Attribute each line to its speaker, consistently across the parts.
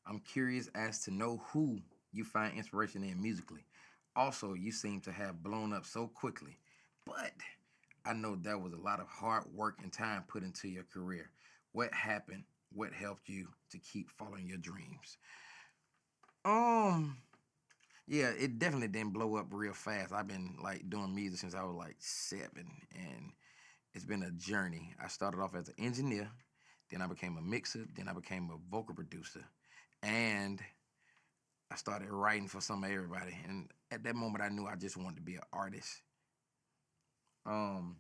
Speaker 1: I'm curious as to know who you find inspiration in musically. Also, you seem to have blown up so quickly, but I know there was a lot of hard work and time put into your career. What happened? What helped you to keep following your dreams? Um, yeah, it definitely didn't blow up real fast. I've been like doing music since I was like 7, and it's been a journey. I started off as an engineer, then I became a mixer, then I became a vocal producer, and I started writing for some of everybody. And at that moment, I knew I just wanted to be an artist. Um,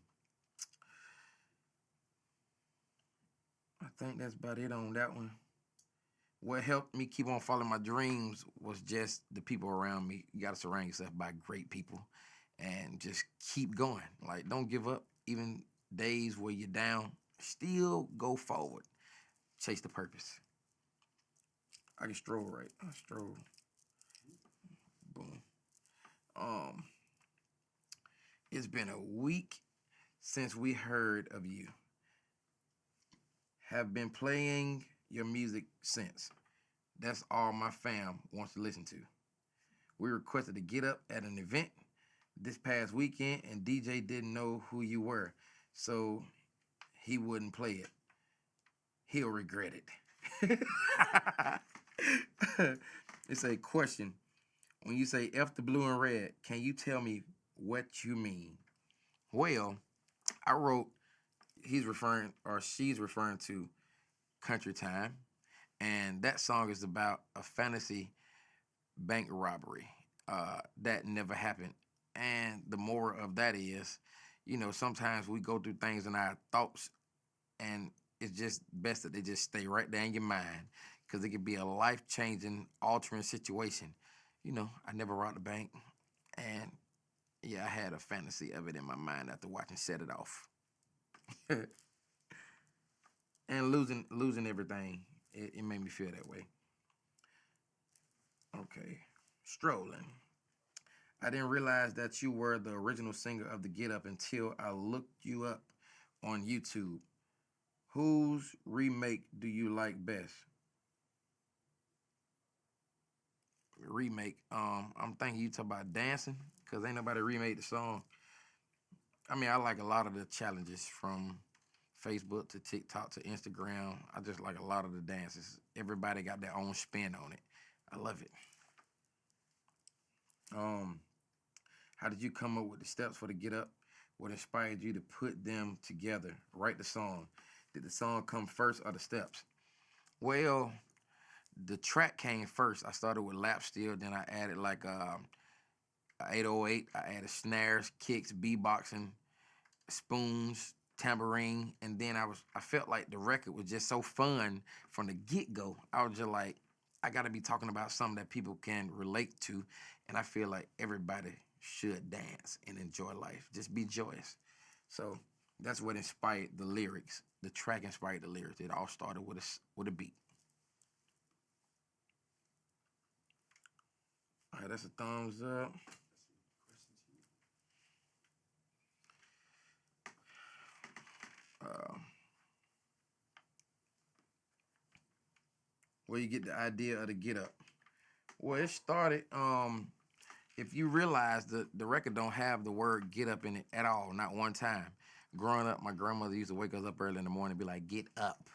Speaker 1: I think that's about it on that one. What helped me keep on following my dreams was just the people around me. You got to surround yourself by great people and just keep going. Like, don't give up. Even days where you're down, still go forward. Chase the purpose. I can stroll right. I stroll. Boom. Um, it's been a week since we heard of you. Have been playing your music since. That's all my fam wants to listen to. We requested to get up at an event this past weekend, and DJ didn't know who you were, so he wouldn't play it. He'll regret it. It's a question. When you say F the blue and red, can you tell me what you mean? Well, I wrote, he's referring or she's referring to Country Time, and that song is about a fantasy bank robbery that never happened. And the moral of that is, sometimes we go through things in our thoughts, and it's just best that they just stay right there in your mind because it could be a life changing, altering situation. I never robbed a bank, and yeah, I had a fantasy of it in my mind after watching Set It Off. And losing everything, it made me feel that way. Okay, strolling. I didn't realize that you were the original singer of the Get Up until I looked you up on YouTube. Whose remake do you like best? Remake. I'm thinking you talk about dancing, cause ain't nobody remade the song. I mean, I like a lot of the challenges from Facebook to TikTok to Instagram. I just like a lot of the dances. Everybody got their own spin on it. I love it. Um, how did you come up with the steps for the Get Up? What inspired you to put them together? Write the song. Did the song come first or the steps? Well, the track came first. I started with lap steel, then I added like a 808. I added snares, kicks, beatboxing, spoons, tambourine, and then I felt like the record was just so fun from the get go. I was just like, I gotta be talking about something that people can relate to, and I feel like everybody should dance and enjoy life. Just be joyous. So that's what inspired the lyrics. The track inspired the lyrics. It all started with a beat. All right, that's a thumbs up. Uh, where you get the idea of the Get Up? Well, it started. If you realize the record don't have the word "get up" in it at all, not one time. Growing up, my grandmother used to wake us up early in the morning and be like, "Get up."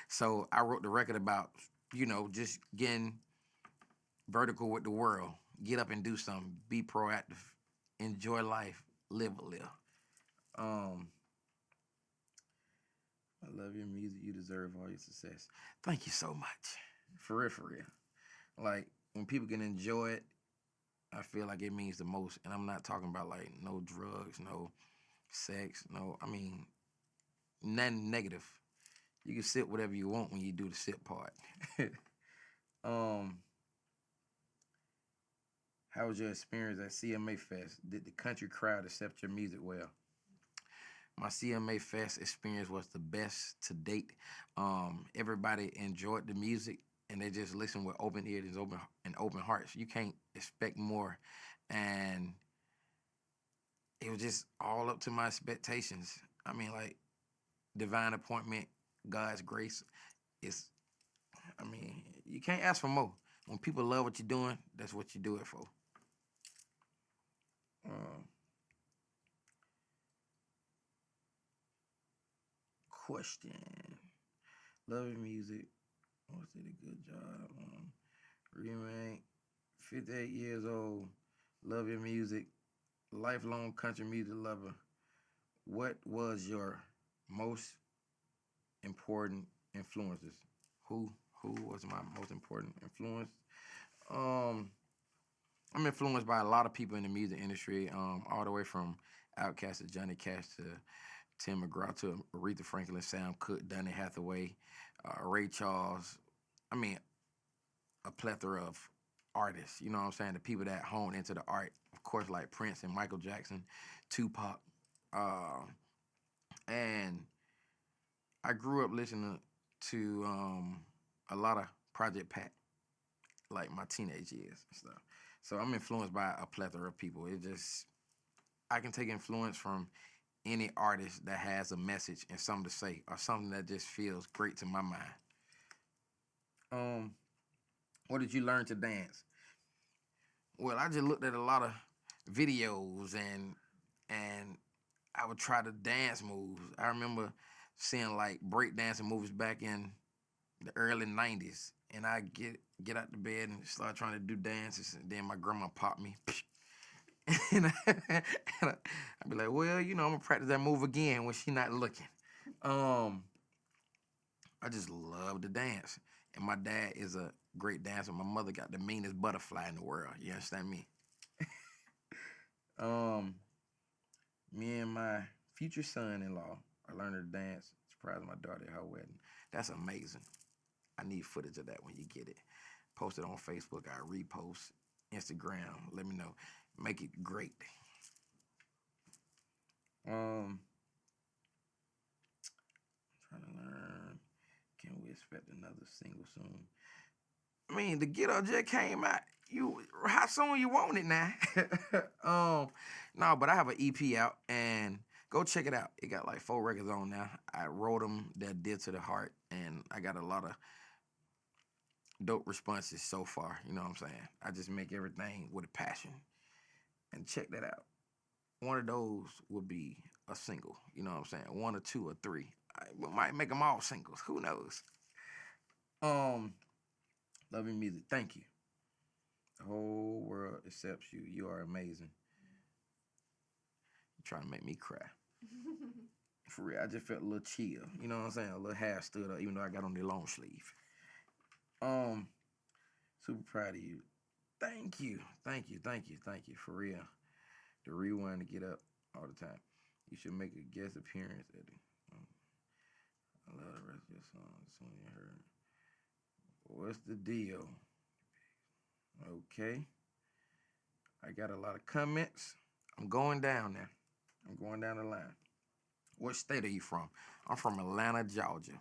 Speaker 1: So I wrote the record about just getting vertical with the world. Get up and do something. Be proactive. Enjoy life. Live a little. Um, I love your music. You deserve all your success. Thank you so much. For real, for real. Like when people can enjoy it, I feel like it means the most. And I'm not talking about like no drugs, no sex, no. I mean nothing negative. You can sip whatever you want when you do the sip part. um, how was your experience at CMA Fest? Did the country crowd accept your music well? My CMA Fest experience was the best to date. Everybody enjoyed the music and they just listened with open ears and open hearts. You can't expect more. And it was just all up to my expectations. I mean, like divine appointment, God's grace is. I mean, You can't ask for more. When people love what you're doing, that's what you do it for. Um, question. Love your music. What's did a good job? Remake. 58 years old. Love your music. Lifelong country music lover. What was your most important influences? Who who was my most important influence? Um, I'm influenced by a lot of people in the music industry, all the way from Outkast to Johnny Cash to Tim McGraw to Aretha Franklin, Sam Cooke, Donny Hathaway, Ray Charles. I mean, a plethora of artists. You know what I'm saying? The people that hone into the art, of course, like Prince and Michael Jackson, Tupac, uh, and I grew up listening to a lot of Project Pat, like my teenage years and stuff. So I'm influenced by a plethora of people. It just I can take influence from any artist that has a message and something to say or something that just feels great to my mind. Um, what did you learn to dance? Well, I just looked at a lot of videos and I would try to dance moves. I remember seeing like break dancing movies back in the early '90s, and I get out the bed and start trying to do dances, and then my grandma popped me, and, I'd be like, well, you know, I'm gonna practice that move again when she not looking. Um, I just love to dance, and my dad is a great dancer. My mother got the meanest butterfly in the world. You understand me? Um, Me and my future son-in-law are learning to dance. Surprised my daughter at her wedding. That's amazing. I need footage of that when you get it. Post it on Facebook. I repost. Instagram. Let me know. Make it great. Um, Trying to learn. Can we expect another single soon? I mean, the Get Up just came out. You how soon you want it now? um, no, but I have an EP out and go check it out. It got like 4 records on now. I wrote them that did to the heart, and I got a lot of dope responses so far. You know what I'm saying? I just make everything with a passion. And check that out. One of those would be a single. You know what I'm saying? One or two or three. We might make them all singles. Who knows? Um, Loving music. Thank you. The whole world accepts you. You are amazing. You're trying to make me cry. For real, I just felt a little chill. You know what I'm saying? A little hair stood up, even though I got on the long sleeve. Um, Super proud of you. Thank you. Thank you. Thank you. Thank you. For real. The rewind to get up all the time. You should make a guest appearance at the. I love the rest of your songs. Soon you heard. What's the deal? Okay. I got a lot of comments. I'm going down now. I'm going down the line. What state are you from? I'm from Atlanta, Georgia.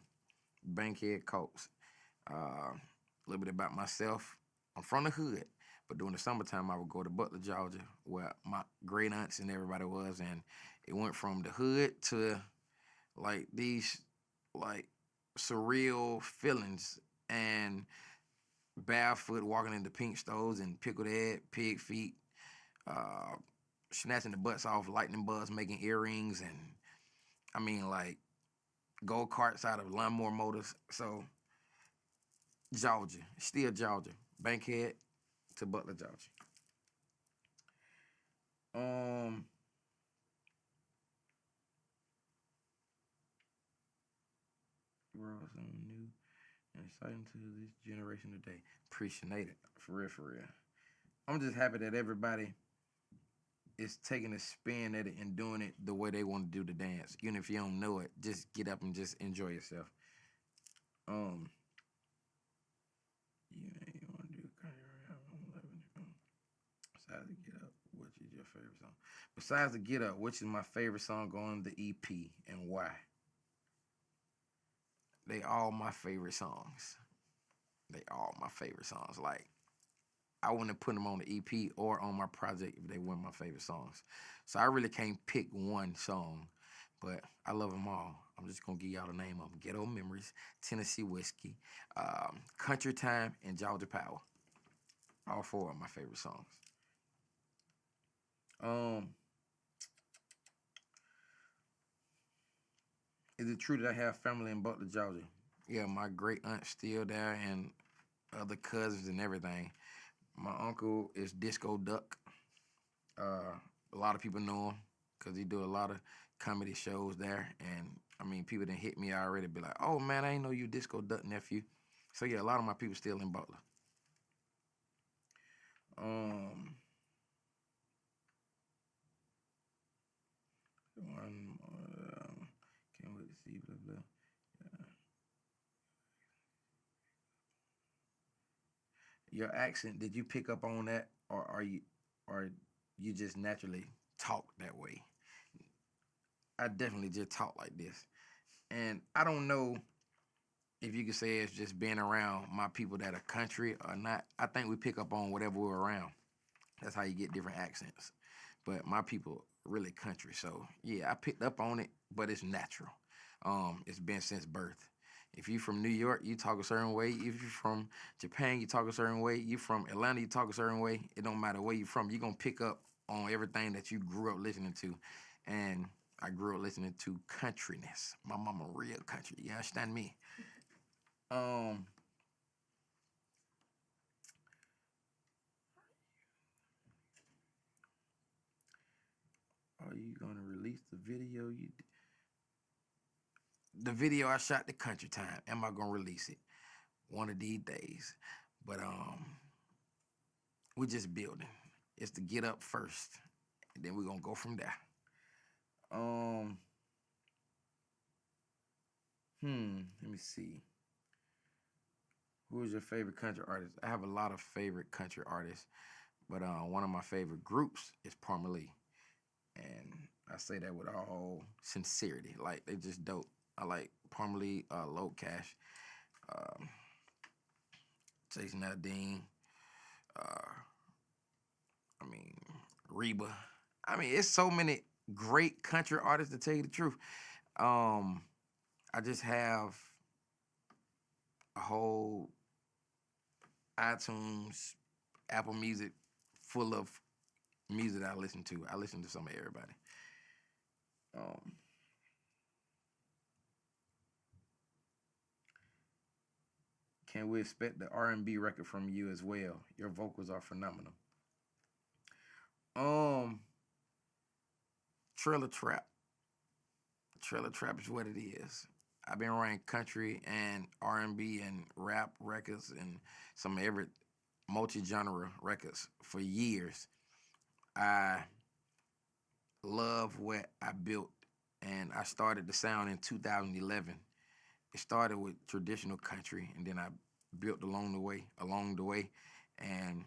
Speaker 1: Bankhead Colts. A little bit about myself. I'm from the hood, but during the summertime, I would go to Butler, Georgia, where my great aunts and everybody was, and it went from the hood to like these like surreal feelings and barefoot walking into pink stoves and pickled egg, pig feet, uh, snatching the butts off lightning bugs, making earrings, and I mean like go karts out of lawnmower motors. So Georgia, still Georgia, Bankhead to Butler, Georgia. Um, World something new and exciting to this generation today. Appreciate it, for real, for real. I'm just happy that everybody is taking a spin at it and doing it the way they want to do the dance. Even if you don't know it, just get up and just enjoy yourself. Um, you want to do besides the Get Up, which is your favorite song? Besides the Get Up, which is my favorite song on the EP and why? They all my favorite songs. They all my favorite songs. Like I wouldn't put them on the EP or on my project if they weren't my favorite songs. So I really can't pick one song but I love them all. I'm just gonna give y'all the name of them: Ghetto Memories, Tennessee Whiskey, Country Time, and Georgia Power. All four of my favorite songs. Um, is it true that I have family in Butler, Georgia? Yeah, my great aunt still there, and other cousins and everything. My uncle is Disco Duck. Uh, a lot of people know him because he do a lot of comedy shows there, and I mean, people didn't hit me already, be like, "Oh man, I ain't know you Disco Duck nephew." So yeah, a lot of my people still in Butler. Um, one, can't wait to see blah blah. Yeah. Your accent, did you pick up on that, or you just naturally talk that way? I definitely just talk like this, and I don't know if you could say it's just being around my people that are country or not. I think we pick up on whatever we're around. That's how you get different accents. But my people really country, so yeah, I picked up on it, but it's natural. It's been since birth. If you from New York, you talk a certain way. If you from Japan, you talk a certain way. You from Atlanta, you talk a certain way. It don't matter where you from. You're gonna pick up on everything that you grew up listening to. And I grew up listening to countryness. My mama real country. You understand me? Um, are you gonna release the video the video I shot the country time? Am I gonna release it one of these days? But we're just building. It's to get up first, and then we're gonna go from there. Um, let me see. Who is your favorite country artist? I have a lot of favorite country artists, but one of my favorite groups is Parmalee, and I say that with all sincerity. Like they just dope. I like Parmalee, Low Cash, um, Jason Aldean. Uh, I mean Reba. I mean it's so many great country artists to tell you the truth. Um, I just have a whole iTunes, Apple Music full of music that I listen to. I listen to some of everybody. Um, can we expect the R&B record from you as well? Your vocals are phenomenal. Um, Trailer Trap. Trailer Trap is what it is. I've been writing country and R&B and rap records and some of every multi-genre records for years. I love what I built, and I started the sound in 2011. It started with traditional country, and then I built along the way, and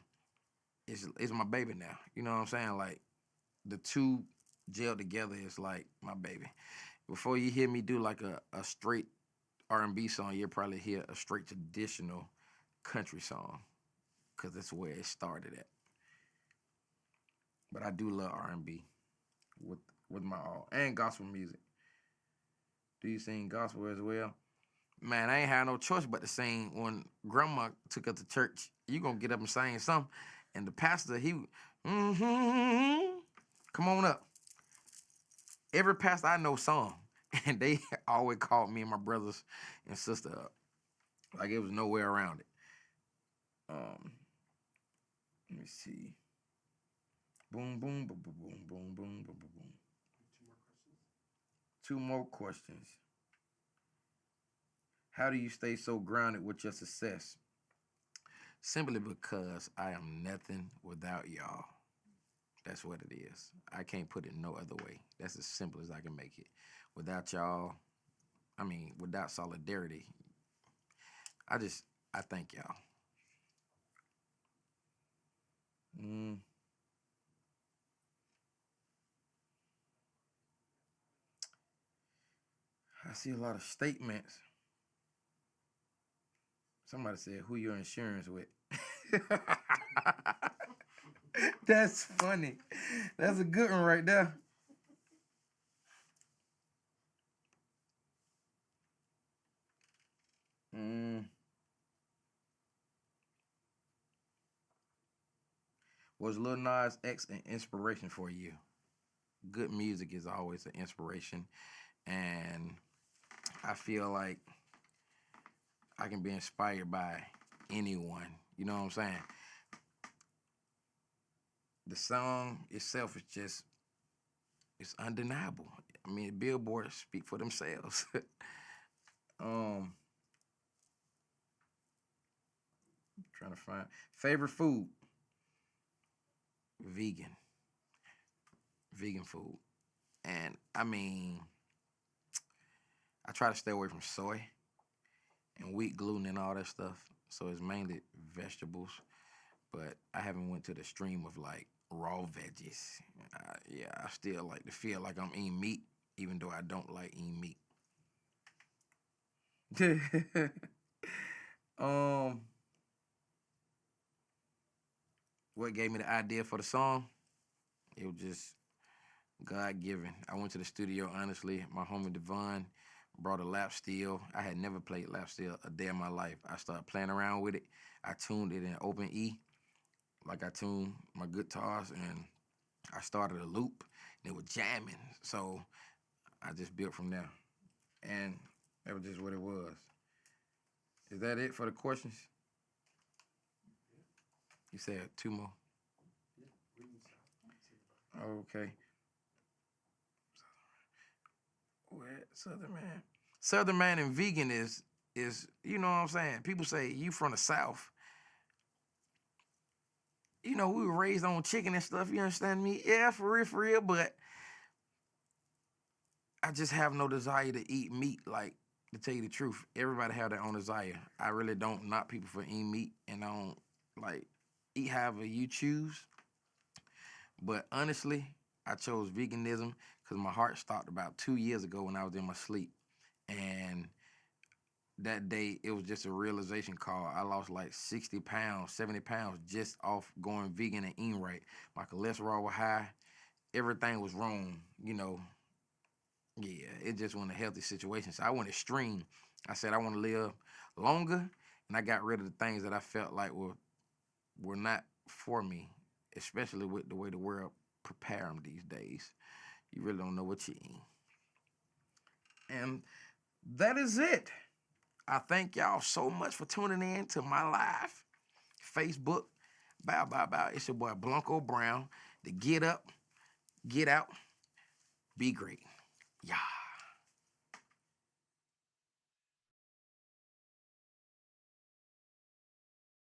Speaker 1: it's my baby now. You know what I'm saying? Like the two gel together is like my baby. Before you hear me do like a straight R&B song, you'll probably hear a straight traditional country song, because that's where it started at. But I do love R&B with with my all, and gospel music. Do you sing gospel as well? Man, I ain't had no choice but to sing. When grandma took us to church, you gonna get up and sing something. And the pastor, come on up. Every pastor I know sung, and they always called me and my brothers and sister up. Like it was nowhere around it. Um, let me see. Boom, boom, boom, boom, boom, boom, boom, boom, boom. Two more questions. How do you stay so grounded with your success? Simply because I am nothing without y'all. That's what it is. I can't put it no other way. That's as simple as I can make it. Without y'all, I mean, without solidarity, I just, I thank y'all. Mm, I see a lot of statements. Somebody said, who your insurance with? That's funny. That's a good one right there. Was Lil Nas X an inspiration for you? Good music is always an inspiration, and I feel like I can be inspired by anyone. You know what I'm saying? The song itself is just it's undeniable. I mean, billboards speak for themselves. um, trying to find favorite food, vegan, vegan food, and I mean, I try to stay away from soy and wheat gluten and all that stuff. So it's mainly vegetables, but I haven't went to the extreme of like raw veggies. Yeah, I still like to feel like I'm eating meat, even though I don't like eating meat. um, what gave me the idea for the song? It was just God given. I went to the studio honestly. My homie Devon brought a lap steel. I had never played lap steel a day in my life. I started playing around with it. I tuned it in open E, like I tune my guitars, and I started a loop, and it was jamming. So I just built from there, and that was just what it was. Is that it for the questions? You said two more. Okay. What Southern man? Southern man and vegan is you know what I'm saying. People say you from the South. You know we were raised on chicken and stuff. You understand me? Yeah, for real. But I just have no desire to eat meat. Like to tell you the truth, everybody have their own desire. I really don't knock people for eating meat, and I don't like eat however you choose. But honestly, I chose veganism because my heart stopped about 2 years ago when I was in my sleep, and that day it was just a realization call. I lost like 60 pounds, 70 pounds just off going vegan and eating right. My cholesterol was high. Everything was wrong, you know. Yeah, it just wasn't a healthy situation. So I went extreme. I said I want to live longer, and I got rid of the things that I felt like were not for me, especially with the way the world prepare them these days. You really don't know what you eat. And that is it. I thank y'all so much for tuning in to my live Facebook. Bow, bow, bow. It's your boy Blanco Brown. The Get Up, Get Out, Be Great. Yeah.